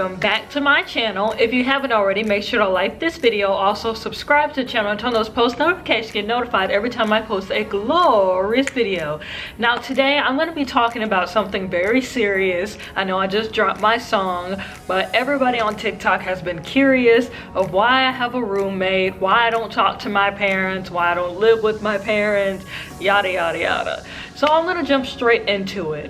welcome back to my channel. If you haven't already, make sure to like this video. Also subscribe to the channel and turn those post notifications to get notified every time I post a glorious video. Now today I'm going to be talking about something very serious. I know I just dropped my song, but everybody on TikTok has been curious of why I have a roommate, why I don't talk to my parents, why I don't live with my parents, yada yada yada. So I'm going to jump straight into it.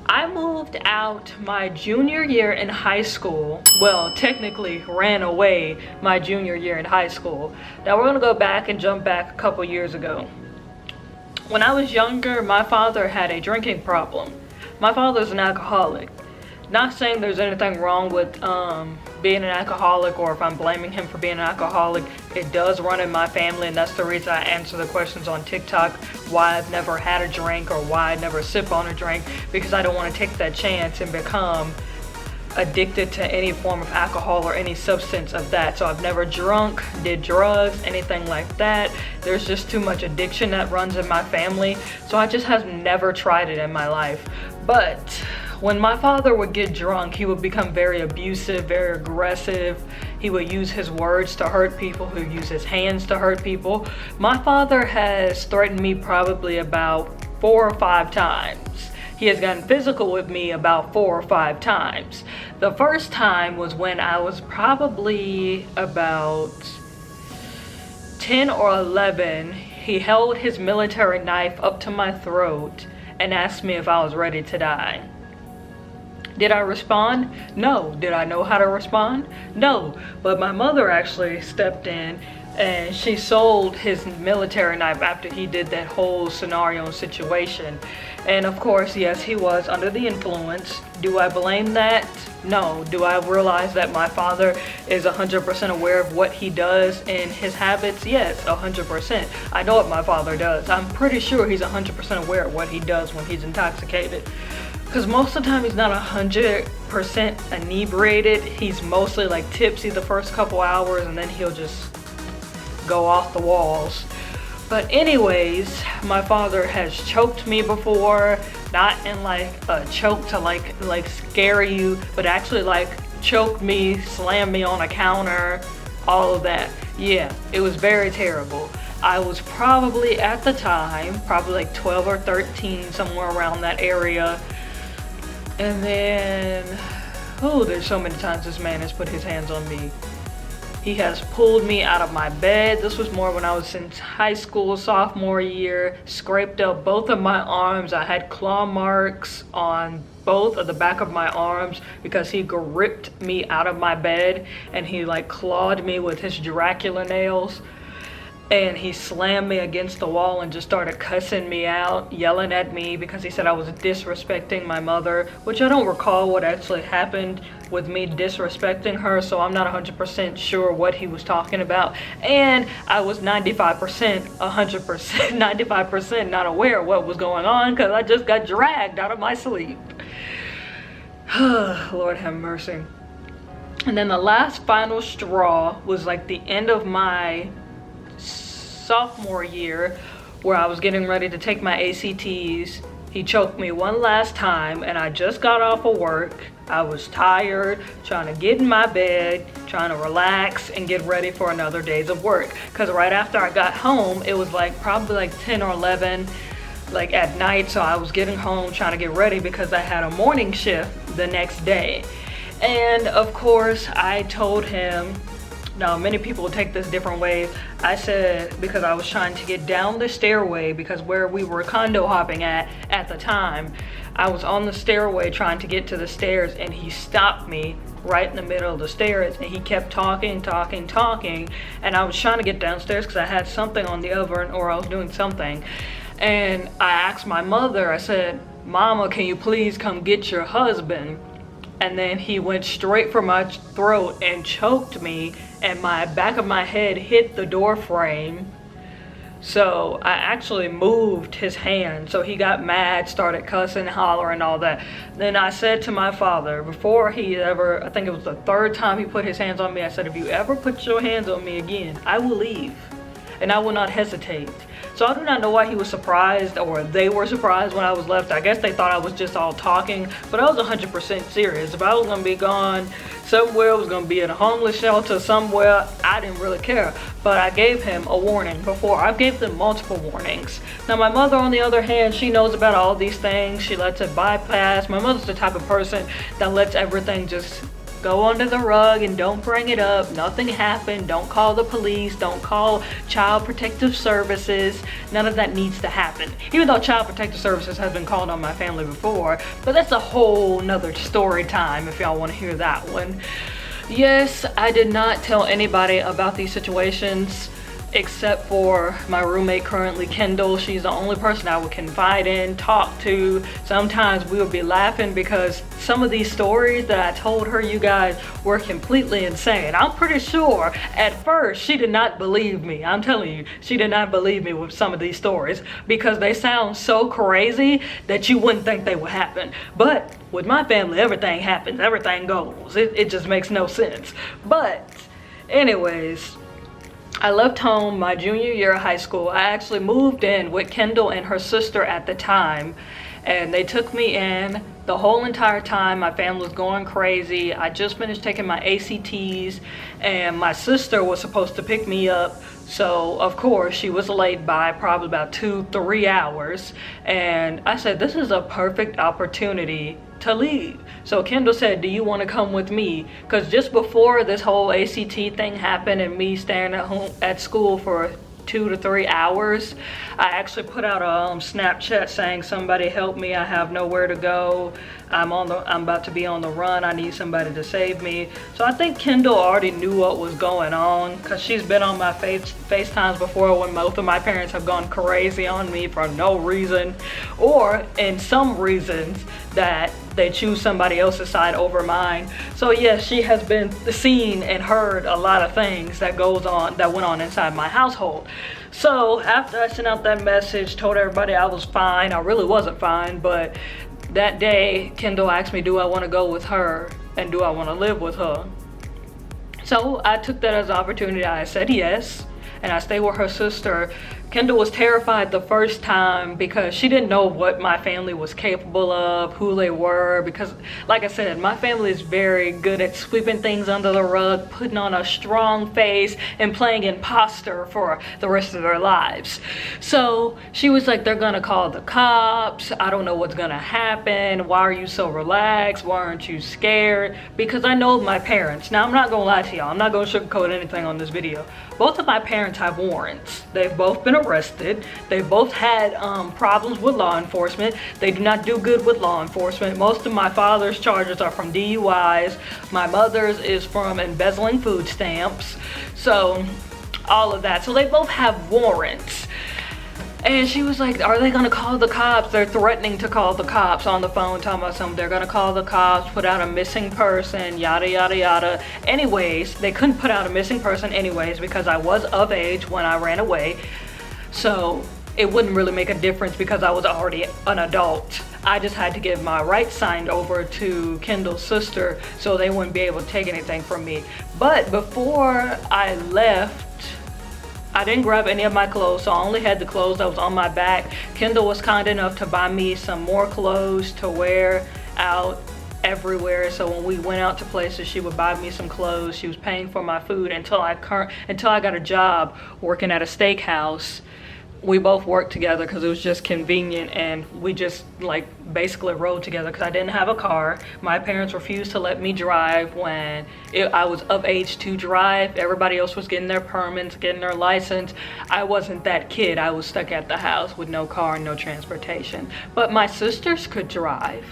I moved out my junior year in high school. Well, technically ran away my junior year in high school. Now we're gonna go back and jump back a couple years ago. When I was younger, my father had a drinking problem. My father's an alcoholic. Not saying there's anything wrong with being an alcoholic, or if I'm blaming him for being an alcoholic. It does run in my family, and that's the reason I answer the questions on TikTok, why I've never had a drink or why I never sip on a drink, because I don't want to take that chance and become addicted to any form of alcohol or any substance of that. So I've never drunk, did drugs, anything like that. There's just too much addiction that runs in my family, so I just have never tried it in my life. But when my father would get drunk, he would become very abusive, very aggressive. He would use his words to hurt people. He would use his hands to hurt people. My father has threatened me probably about 4 or 5 times. He has gotten physical with me about 4 or 5 times. The first time was when I was probably about 10 or 11. He held his military knife up to my throat and asked me if I was ready to die. Did I respond? No. Did I know how to respond? No. But my mother actually stepped in and she sold his military knife after he did that whole scenario and situation. And of course, yes, he was under the influence. Do I blame that? No. Do I realize that my father is 100% aware of what he does and his habits? Yes, 100%. I know what my father does. I'm pretty sure he's 100% aware of what he does when he's intoxicated. Because most of the time he's not 100% inebriated. He's mostly like tipsy the first couple hours, and then he'll just go off the walls. But anyways, my father has choked me before, not in like a choke to like scare you, but actually like choked me, slammed me on a counter, all of that. Yeah, it was very terrible. I was probably at the time, probably like 12 or 13, somewhere around that area. And then, oh, there's so many times this man has put his hands on me. He has pulled me out of my bed. This was more when I was in high school, sophomore year. Scraped up both of my arms. I had claw marks on both of the back of my arms because he gripped me out of my bed and he like clawed me with his Dracula nails. And he slammed me against the wall and just started cussing me out, yelling at me because he said I was disrespecting my mother, which I don't recall what actually happened with me disrespecting her, so I'm not 100% sure what he was talking about. And I was 95%, 100%, 95% not aware of what was going on because I just got dragged out of my sleep. Lord have mercy. And then the last final straw was like the end of my sophomore year, where I was getting ready to take my ACTs. He choked me one last time, and I just got off of work. I was tired, trying to get in my bed, trying to relax and get ready for another days of work. Because right after I got home, it was like probably like 10 or 11 like at night, so I was getting home trying to get ready because I had a morning shift the next day. And of course I told him, now, many people will take this different ways. I said, because I was trying to get down the stairway, because where we were condo hopping at the time, I was on the stairway trying to get to the stairs, and he stopped me right in the middle of the stairs, and he kept talking, and I was trying to get downstairs because I had something on the oven, or I was doing something. And I asked my mother, I said, "Mama, can you please come get your husband?" And then he went straight for my throat and choked me, and my back of my head hit the door frame. So I actually moved his hand. So he got mad, started cussing, hollering, all that. Then I said to my father, before he ever, I think it was the 3rd time he put his hands on me, I said, "If you ever put your hands on me again, I will leave." and I will not hesitate. So I do not know why he was surprised, or they were surprised when I was left. I guess they thought I was just all talking, but I was 100% serious. If I was gonna be gone somewhere, I was gonna be in a homeless shelter somewhere, I didn't really care. But I gave him a warning before. I gave them multiple warnings. Now my mother, on the other hand, she knows about all these things. She lets it bypass. My mother's the type of person that lets everything just go under the rug and don't bring it up. Nothing happened. Don't call the police. Don't call Child Protective Services. None of that needs to happen. Even though Child Protective Services has been called on my family before, but that's a whole nother story time if y'all want to hear that one. Yes, I did not tell anybody about these situations except for my roommate currently, Kendall. She's the only person I would confide in, talk to. Sometimes we would be laughing because some of these stories that I told her, you guys, were completely insane. I'm pretty sure at first she did not believe me. I'm telling you, she did not believe me with some of these stories because they sound so crazy that you wouldn't think they would happen. But with my family, everything happens, everything goes. It just makes no sense. But anyways, I left home my junior year of high school. I actually moved in with Kendall and her sister at the time, and they took me in the whole entire time. My family was going crazy. I just finished taking my ACTs, and my sister was supposed to pick me up. So of course she was late by probably about 2-3 hours, and I said, this is a perfect opportunity to leave. So Kendall said, do you want to come with me? Because just before this whole ACT thing happened and me staying at home at school for 2 to 3 hours, I actually put out a Snapchat saying, somebody help me, I have nowhere to go. I'm about to be on the run. I need somebody to save me. So I think Kendall already knew what was going on because she's been on my FaceTimes before when both of my parents have gone crazy on me for no reason, or in some reasons that they choose somebody else's side over mine. So yes, she has been seen and heard a lot of things that went on inside my household. So after I sent out that message, told everybody I was fine, I really wasn't fine, but that day Kendall asked me, do I want to go with her and do I want to live with her? So I took that as an opportunity. I said yes, and I stayed with her sister. Kendall was terrified the first time because she didn't know what my family was capable of, who they were, because like I said, my family is very good at sweeping things under the rug, putting on a strong face and playing imposter for the rest of their lives. So she was like, they're gonna call the cops, I don't know what's gonna happen, why are you so relaxed, why aren't you scared? Because I know my parents. Now I'm not gonna lie to y'all, I'm not gonna sugarcoat anything on this video. Both of my parents have warrants. They've both been arrested. They both had problems with law enforcement. They do not do good with law enforcement. Most of my father's charges are from DUIs. My mother's is from embezzling food stamps. So all of that. So they both have warrants. And she was like, are they gonna call the cops? They're threatening to call the cops on the phone, talking about something. They're gonna call the cops, put out a missing person, yada, yada, yada. Anyways, they couldn't put out a missing person anyways because I was of age when I ran away. So it wouldn't really make a difference because I was already an adult. I just had to get my rights signed over to Kendall's sister so they wouldn't be able to take anything from me. But before I left, I didn't grab any of my clothes, so I only had the clothes that was on my back. Kendall was kind enough to buy me some more clothes to wear out everywhere. So when we went out to places, she would buy me some clothes. She was paying for my food until I got a job working at a steakhouse. We both worked together because it was just convenient, and we just like basically rode together because I didn't have a car. My parents refused to let me drive when I was of age to drive. Everybody else was getting their permits, getting their license. I wasn't that kid. I was stuck at the house with no car and no transportation. But my sisters could drive.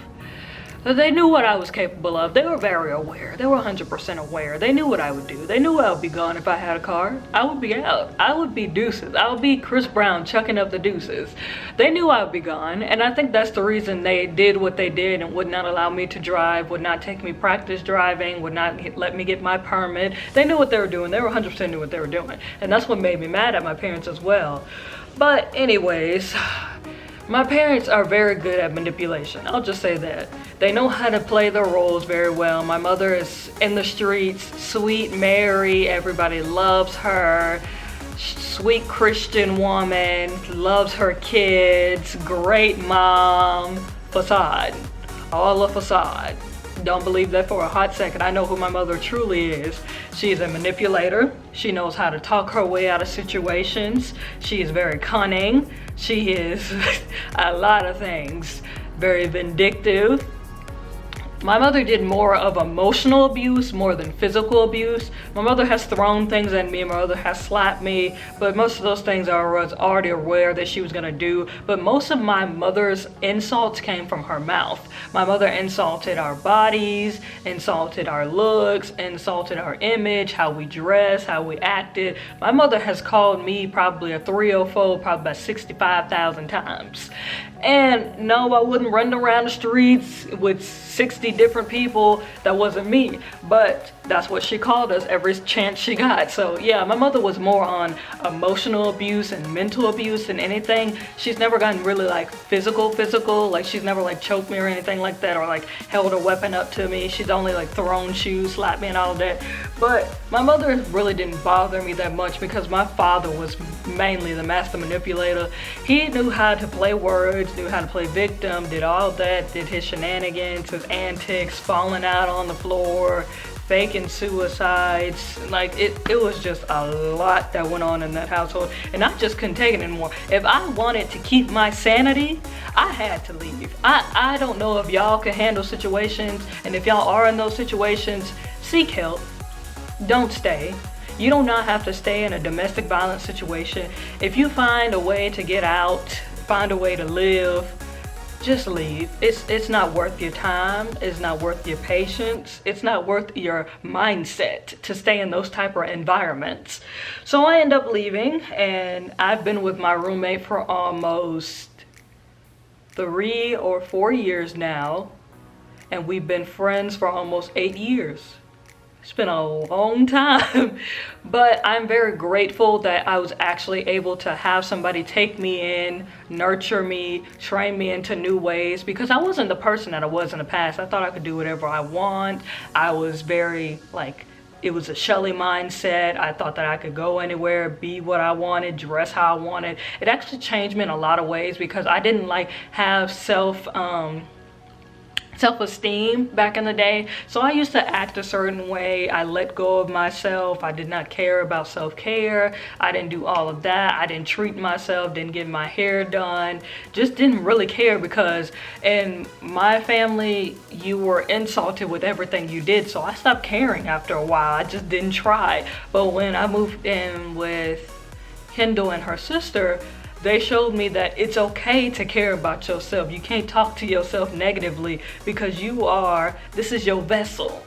So they knew what I was capable of. They were very aware. They were 100% aware. They knew what I would do. They knew I would be gone if I had a car. I would be out. I would be deuces. I would be Chris Brown chucking up the deuces. They knew I would be gone, and I think that's the reason they did what they did and would not allow me to drive, would not take me practice driving, would not let me get my permit. They knew what they were doing. They were 100% knew what they were doing, and that's what made me mad at my parents as well. But anyways, my parents are very good at manipulation. I'll just say that. They know how to play their roles very well. My mother is in the streets, sweet Mary, everybody loves her. sweet Christian woman, loves her kids, great mom, facade, all a facade. Don't believe that for a hot second. I know who my mother truly is. She is a manipulator. She knows how to talk her way out of situations. She is very cunning. She is a lot of things. Very vindictive. My mother did more of emotional abuse more than physical abuse. My mother has thrown things at me, my mother has slapped me, but most of those things I was already aware that she was gonna do. But most of my mother's insults came from her mouth. My mother insulted our bodies, insulted our looks, insulted our image, how we dress, how we acted. My mother has called me probably a 304, probably about 65,000 times. And no, I wouldn't run around the streets with 60 different people. That wasn't me, but that's what she called us every chance she got. So yeah, my mother was more on emotional abuse and mental abuse than anything. She's never gotten really like physical, like she's never like choked me or anything like that, or like held a weapon up to me. She's only like thrown shoes, slapped me and all of that. But my mother really didn't bother me that much because my father was mainly the master manipulator. He knew how to play words, knew how to play victim, did all that, did his shenanigans, his antics, falling out on the floor, faking suicides. Like it was just a lot that went on in that household, and I just couldn't take it anymore. If I wanted to keep my sanity, I had to leave. I don't know if y'all can handle situations, and if y'all are in those situations, seek help. Don't stay. You do not have to stay in a domestic violence situation. If you find a way to get out, find a way to live, just leave. It's not worth your time. It's not worth your patience. It's not worth your mindset to stay in those type of environments. So I end up leaving, and I've been with my roommate for almost 3 or 4 years now, and we've been friends for almost 8 years. It's been a long time, but I'm very grateful that I was actually able to have somebody take me in, nurture me, train me into new ways, because I wasn't the person that I was in the past. I thought I could do whatever I want. I was very like, it was a Shelly mindset. I thought that I could go anywhere, be what I wanted, dress how I wanted. It actually changed me in a lot of ways because I didn't like have self-esteem back in the day. So I used to act a certain way. I let go of myself. I did not care about self-care. I didn't do all of that. I didn't treat myself, didn't get my hair done, just didn't really care, because in my family you were insulted with everything you did. So I stopped caring after a while. I just didn't try. But when I moved in with Kendall and her sister, they showed me that it's okay to care about yourself. You can't talk to yourself negatively, because this is your vessel.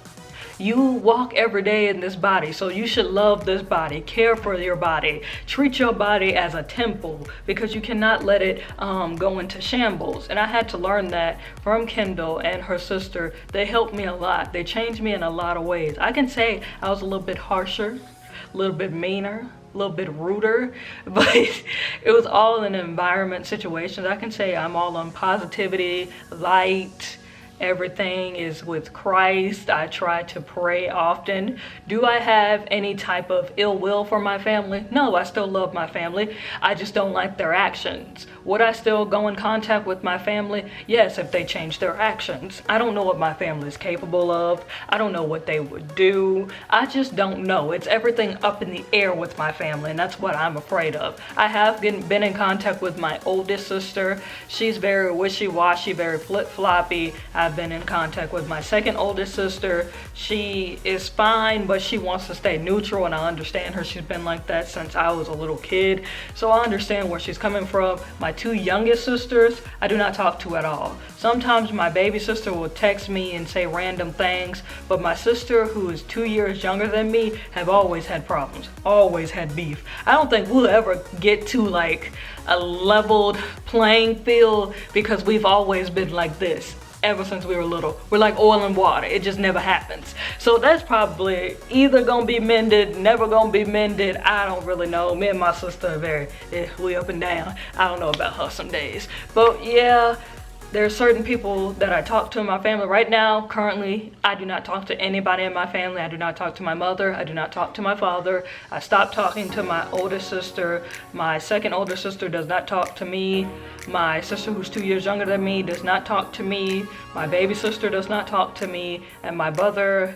You walk every day in this body, so you should love this body, care for your body, treat your body as a temple, because you cannot let it go into shambles. And I had to learn that from Kendall and her sister. They helped me a lot. They changed me in a lot of ways. I can say I was a little bit harsher, a little bit meaner, a little bit ruder, but it was all in environment situations. I can say I'm all on positivity, light. Everything is with Christ. I try to pray often. Do I have any type of ill will for my family? No, I still love my family. I just don't like their actions. Would I still go in contact with my family? Yes, if they change their actions. I don't know what my family is capable of. I don't know what they would do. I just don't know. It's everything up in the air with my family, and that's what I'm afraid of. I have been in contact with my oldest sister. She's very wishy-washy, very flip-floppy. I've been in contact with my second oldest sister. She is fine, but she wants to stay neutral, and I understand her. She's been like that since I was a little kid, so I understand where she's coming from. My 2 youngest sisters, I do not talk to at all. Sometimes my baby sister will text me and say random things, but my sister, who is 2 years younger than me, have always had problems, always had beef. I don't think we'll ever get to like a leveled playing field, because we've always been like this ever since we were little. We're like oil and water. It just never happens. So that's probably either gonna be mended, never gonna be mended. I don't really know. Me and my sister are very, we up and down. I don't know about her some days. But yeah, There are certain people that I talk to in my family right now. Currently, I do not talk to anybody in my family. I do not talk to my mother. I do not talk to my father. I stopped talking to my oldest sister. My second older sister does not talk to me. My sister, who's 2 years younger than me, does not talk to me. My baby sister does not talk to me. And my brother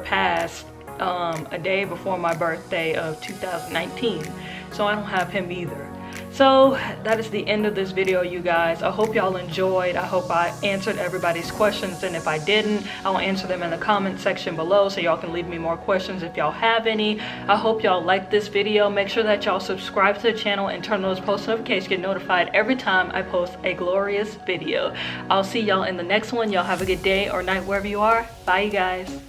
passed a day before my birthday of 2019. So I don't have him either. So that is the end of this video, you guys. I hope y'all enjoyed. I hope I answered everybody's questions, and if I didn't, I'll answer them in the comment section below so y'all can leave me more questions if y'all have any. I hope y'all liked this video. Make sure that y'all subscribe to the channel and turn those post notifications to get notified every time I post a glorious video. I'll see y'all in the next one. Y'all have a good day or night wherever you are. Bye, you guys.